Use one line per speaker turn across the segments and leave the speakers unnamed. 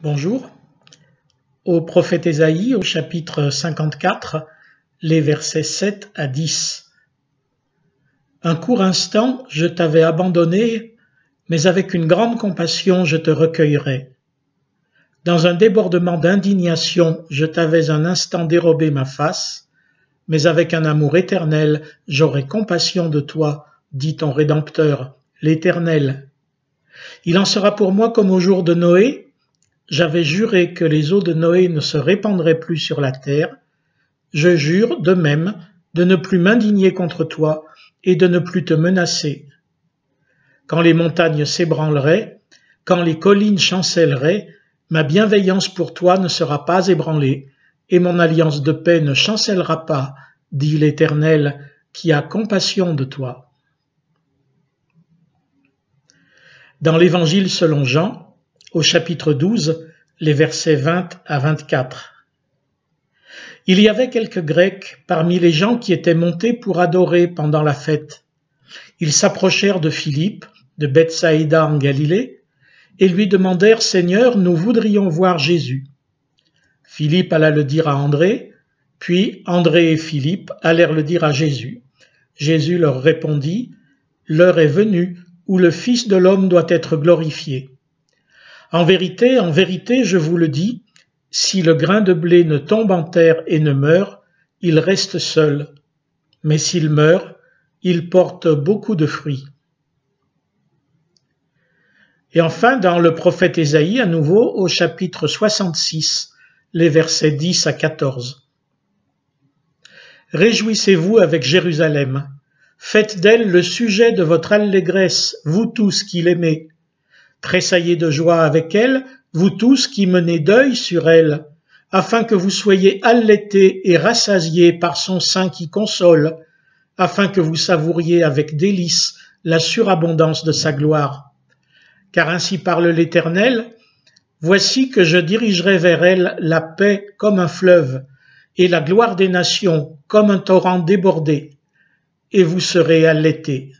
Bonjour. Au prophète Ésaïe, au chapitre 54, les versets 7 à 10. Un court instant, je t'avais abandonné, mais avec une grande compassion, je te recueillerai. Dans un débordement d'indignation, je t'avais un instant dérobé ma face, mais avec un amour éternel, j'aurai compassion de toi, dit ton Rédempteur, l'Éternel. Il en sera pour moi comme au jour de Noé. J'avais juré que les eaux de Noé ne se répandraient plus sur la terre. Je jure, de même, de ne plus m'indigner contre toi et de ne plus te menacer. Quand les montagnes s'ébranleraient, quand les collines chancelleraient, ma bienveillance pour toi ne sera pas ébranlée, et mon alliance de paix ne chancellera pas, dit l'Éternel, qui a compassion de toi. Dans l'Évangile selon Jean, au chapitre 12, les versets 20 à 24. Il y avait quelques Grecs parmi les gens qui étaient montés pour adorer pendant la fête. Ils s'approchèrent de Philippe, de Bethsaïda en Galilée, et lui demandèrent « Seigneur, nous voudrions voir Jésus ». Philippe alla le dire à André, puis André et Philippe allèrent le dire à Jésus. Jésus leur répondit « L'heure est venue où le Fils de l'homme doit être glorifié. En vérité, je vous le dis, si le grain de blé ne tombe en terre et ne meurt, il reste seul. Mais s'il meurt, il porte beaucoup de fruits. » Et enfin, dans le prophète Ésaïe, à nouveau, au chapitre 66, les versets 10 à 14. « Réjouissez-vous avec Jérusalem. Faites d'elle le sujet de votre allégresse, vous tous qui l'aimez. Tressaillez de joie avec elle, vous tous qui menez deuil sur elle, afin que vous soyez allaités et rassasiés par son sein qui console, afin que vous savouriez avec délice la surabondance de sa gloire. Car ainsi parle l'Éternel, voici que je dirigerai vers elle la paix comme un fleuve, et la gloire des nations comme un torrent débordé, et vous serez allaités.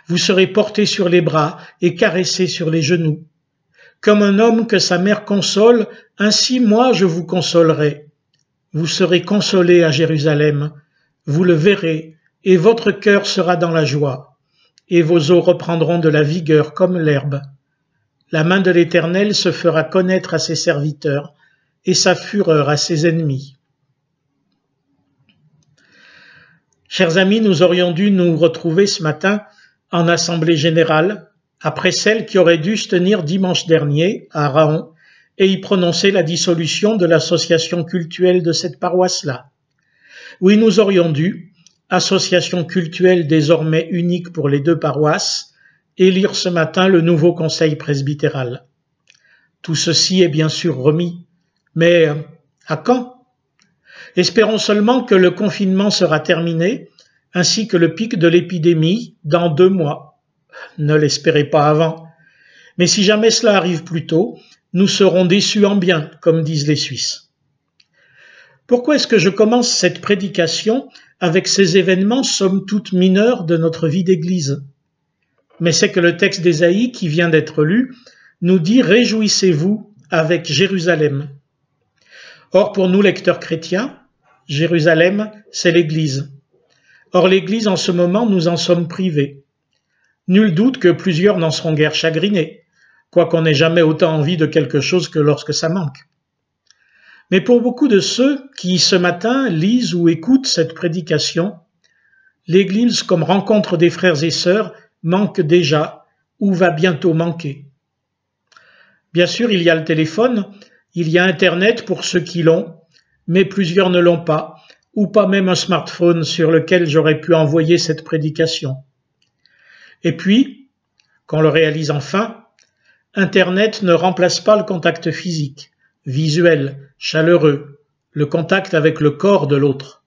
Vous serez portés sur les bras et caressés sur les genoux. Comme un homme que sa mère console, ainsi moi je vous consolerai. Vous serez consolés à Jérusalem, vous le verrez, et votre cœur sera dans la joie, et vos os reprendront de la vigueur comme l'herbe. La main de l'Éternel se fera connaître à ses serviteurs, et sa fureur à ses ennemis. Chers amis, nous aurions dû nous retrouver ce matin en assemblée générale, après celle qui aurait dû se tenir dimanche dernier à Raon et y prononcer la dissolution de l'association cultuelle de cette paroisse-là. Oui, nous aurions dû, association cultuelle désormais unique pour les deux paroisses, élire ce matin le nouveau conseil presbytéral. Tout ceci est bien sûr remis, mais à quand? Espérons seulement que le confinement sera terminé, ainsi que le pic de l'épidémie dans 2 mois. Ne l'espérez pas avant. Mais si jamais cela arrive plus tôt, nous serons déçus en bien, comme disent les Suisses. Pourquoi est-ce que je commence cette prédication avec ces événements somme toute mineurs de notre vie d'Église? Mais c'est que le texte d'Ésaïe qui vient d'être lu nous dit « Réjouissez-vous avec Jérusalem ». Or, pour nous lecteurs chrétiens, Jérusalem, c'est l'Église. Or, l'Église, en ce moment, nous en sommes privés. Nul doute que plusieurs n'en seront guère chagrinés, quoiqu'on n'ait jamais autant envie de quelque chose que lorsque ça manque. Mais pour beaucoup de ceux qui, ce matin, lisent ou écoutent cette prédication, l'Église, comme rencontre des frères et sœurs, manque déjà ou va bientôt manquer. Bien sûr, il y a le téléphone, il y a Internet pour ceux qui l'ont, mais plusieurs ne l'ont pas, ou pas même un smartphone sur lequel j'aurais pu envoyer cette prédication. Et puis, qu'on le réalise enfin, Internet ne remplace pas le contact physique, visuel, chaleureux, le contact avec le corps de l'autre.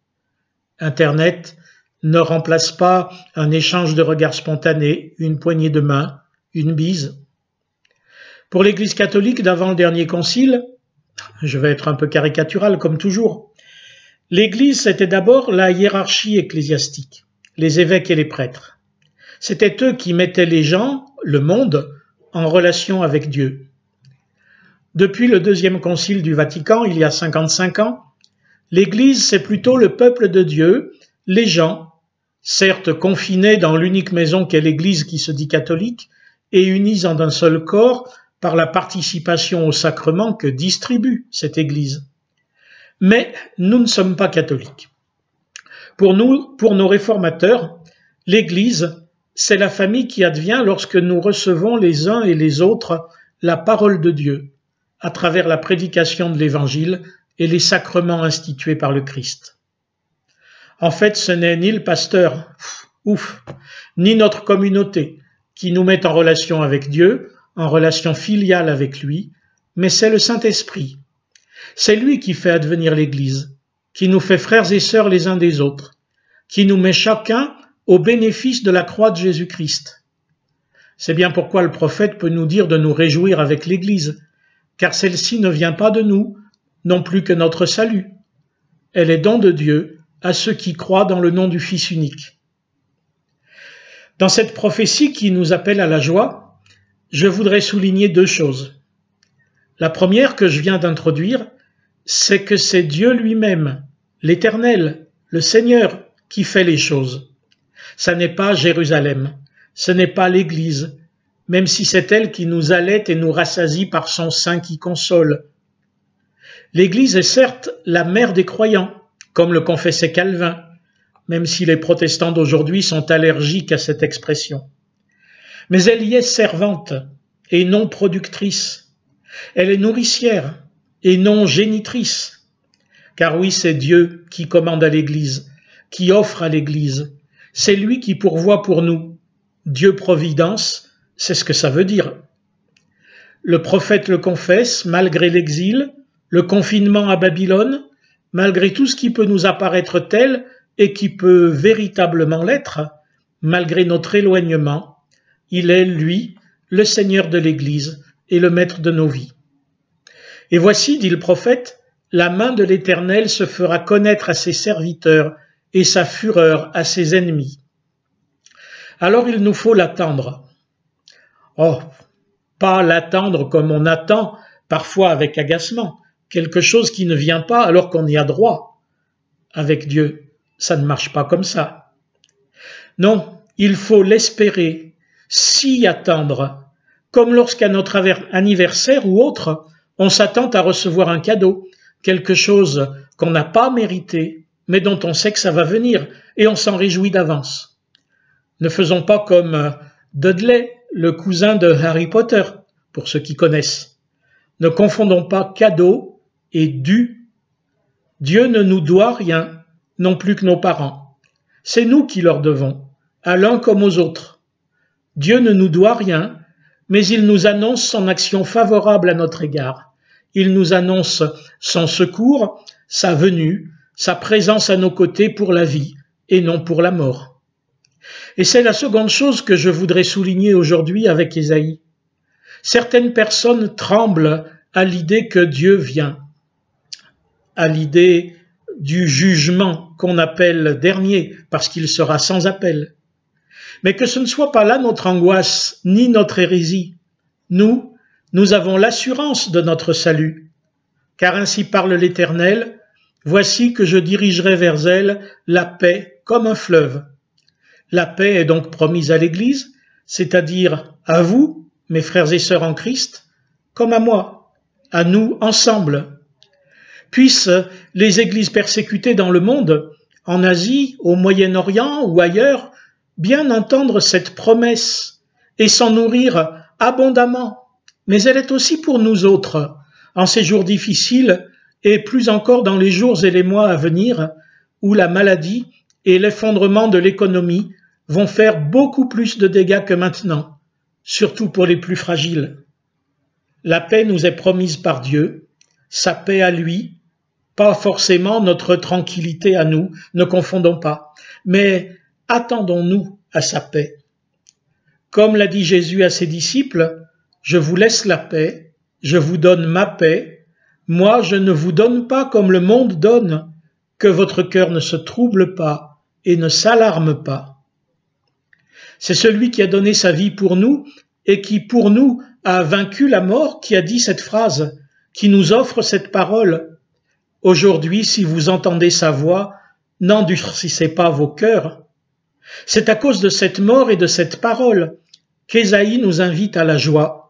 Internet ne remplace pas un échange de regards spontanés, une poignée de main, une bise. Pour l'Église catholique d'avant le dernier concile, je vais être un peu caricatural comme toujours, l'Église, c'était d'abord la hiérarchie ecclésiastique, les évêques et les prêtres. C'étaient eux qui mettaient les gens, le monde, en relation avec Dieu. Depuis le deuxième concile du Vatican, il y a 55 ans, l'Église, c'est plutôt le peuple de Dieu, les gens, certes confinés dans l'unique maison qu'est l'Église qui se dit catholique, et unis en un seul corps par la participation au sacrement que distribue cette Église. Mais nous ne sommes pas catholiques. Pour nous, pour nos réformateurs, l'Église, c'est la famille qui advient lorsque nous recevons les uns et les autres la parole de Dieu, à travers la prédication de l'Évangile et les sacrements institués par le Christ. En fait, ce n'est ni le pasteur, ni notre communauté qui nous met en relation avec Dieu, en relation filiale avec lui, mais c'est le Saint-Esprit. C'est lui qui fait advenir l'Église, qui nous fait frères et sœurs les uns des autres, qui nous met chacun au bénéfice de la croix de Jésus-Christ. C'est bien pourquoi le prophète peut nous dire de nous réjouir avec l'Église, car celle-ci ne vient pas de nous, non plus que notre salut. Elle est don de Dieu à ceux qui croient dans le nom du Fils unique. Dans cette prophétie qui nous appelle à la joie, je voudrais souligner deux choses. La première que je viens d'introduire, c'est que c'est Dieu lui-même, l'Éternel, le Seigneur, qui fait les choses. Ça n'est pas Jérusalem, ce n'est pas l'Église, même si c'est elle qui nous allaite et nous rassasie par son sein qui console. L'Église est certes la mère des croyants, comme le confessait Calvin, même si les protestants d'aujourd'hui sont allergiques à cette expression. Mais elle y est servante et non productrice. Elle est nourricière et non génitrice. Car oui, c'est Dieu qui commande à l'Église, qui offre à l'Église. C'est lui qui pourvoit pour nous. Dieu Providence, c'est ce que ça veut dire. Le prophète le confesse, malgré l'exil, le confinement à Babylone, malgré tout ce qui peut nous apparaître tel et qui peut véritablement l'être, malgré notre éloignement, il est, lui, le Seigneur de l'Église et le maître de nos vies. Et voici, dit le prophète, la main de l'Éternel se fera connaître à ses serviteurs et sa fureur à ses ennemis. Alors il nous faut l'attendre. Oh, pas l'attendre comme on attend, parfois avec agacement, quelque chose qui ne vient pas alors qu'on y a droit. Avec Dieu, ça ne marche pas comme ça. Non, il faut l'espérer, s'y attendre, comme lorsqu'à notre anniversaire ou autre, on s'attend à recevoir un cadeau, quelque chose qu'on n'a pas mérité, mais dont on sait que ça va venir, et on s'en réjouit d'avance. Ne faisons pas comme Dudley, le cousin de Harry Potter, pour ceux qui connaissent. Ne confondons pas cadeau et dû. Dieu ne nous doit rien, non plus que nos parents. C'est nous qui leur devons, à l'un comme aux autres. Dieu ne nous doit rien, mais il nous annonce son action favorable à notre égard. Il nous annonce son secours, sa venue, sa présence à nos côtés pour la vie et non pour la mort. Et c'est la seconde chose que je voudrais souligner aujourd'hui avec Ésaïe. Certaines personnes tremblent à l'idée que Dieu vient, à l'idée du jugement qu'on appelle dernier parce qu'il sera sans appel. Mais que ce ne soit pas là notre angoisse ni notre hérésie. Nous avons l'assurance de notre salut. Car ainsi parle l'Éternel, voici que je dirigerai vers elle la paix comme un fleuve. La paix est donc promise à l'Église, c'est-à-dire à vous, mes frères et sœurs en Christ, comme à moi, à nous ensemble. Puissent les églises persécutées dans le monde, en Asie, au Moyen-Orient ou ailleurs, bien entendre cette promesse et s'en nourrir abondamment. Mais elle est aussi pour nous autres, en ces jours difficiles et plus encore dans les jours et les mois à venir, où la maladie et l'effondrement de l'économie vont faire beaucoup plus de dégâts que maintenant, surtout pour les plus fragiles. La paix nous est promise par Dieu, sa paix à lui, pas forcément notre tranquillité à nous, ne confondons pas, mais attendons-nous à sa paix. Comme l'a dit Jésus à ses disciples, « Je vous laisse la paix, je vous donne ma paix, moi je ne vous donne pas comme le monde donne, que votre cœur ne se trouble pas et ne s'alarme pas. » C'est celui qui a donné sa vie pour nous et qui pour nous a vaincu la mort qui a dit cette phrase qui nous offre cette parole. Aujourd'hui, si vous entendez sa voix, n'endurcissez pas vos cœurs. C'est à cause de cette mort et de cette parole qu'Ésaïe nous invite à la joie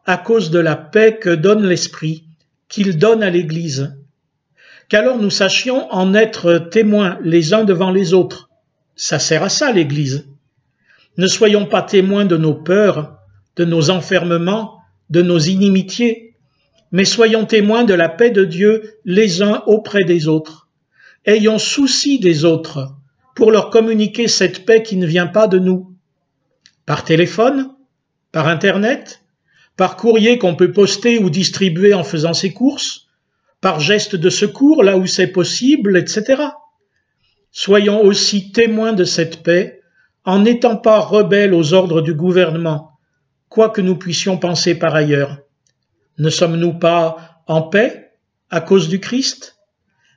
à cause de la paix que donne l'Esprit, qu'il donne à l'Église. Qu'alors nous sachions en être témoins les uns devant les autres. Ça sert à ça l'Église. Ne soyons pas témoins de nos peurs, de nos enfermements, de nos inimitiés, mais soyons témoins de la paix de Dieu les uns auprès des autres. Ayons souci des autres pour leur communiquer cette paix qui ne vient pas de nous. Par téléphone, par Internet, par courrier qu'on peut poster ou distribuer en faisant ses courses, par geste de secours là où c'est possible, etc. Soyons aussi témoins de cette paix en n'étant pas rebelles aux ordres du gouvernement, quoi que nous puissions penser par ailleurs. Ne sommes-nous pas en paix à cause du Christ?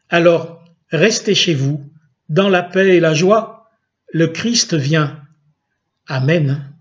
Alors, restez chez vous, dans la paix et la joie. Le Christ vient. Amen.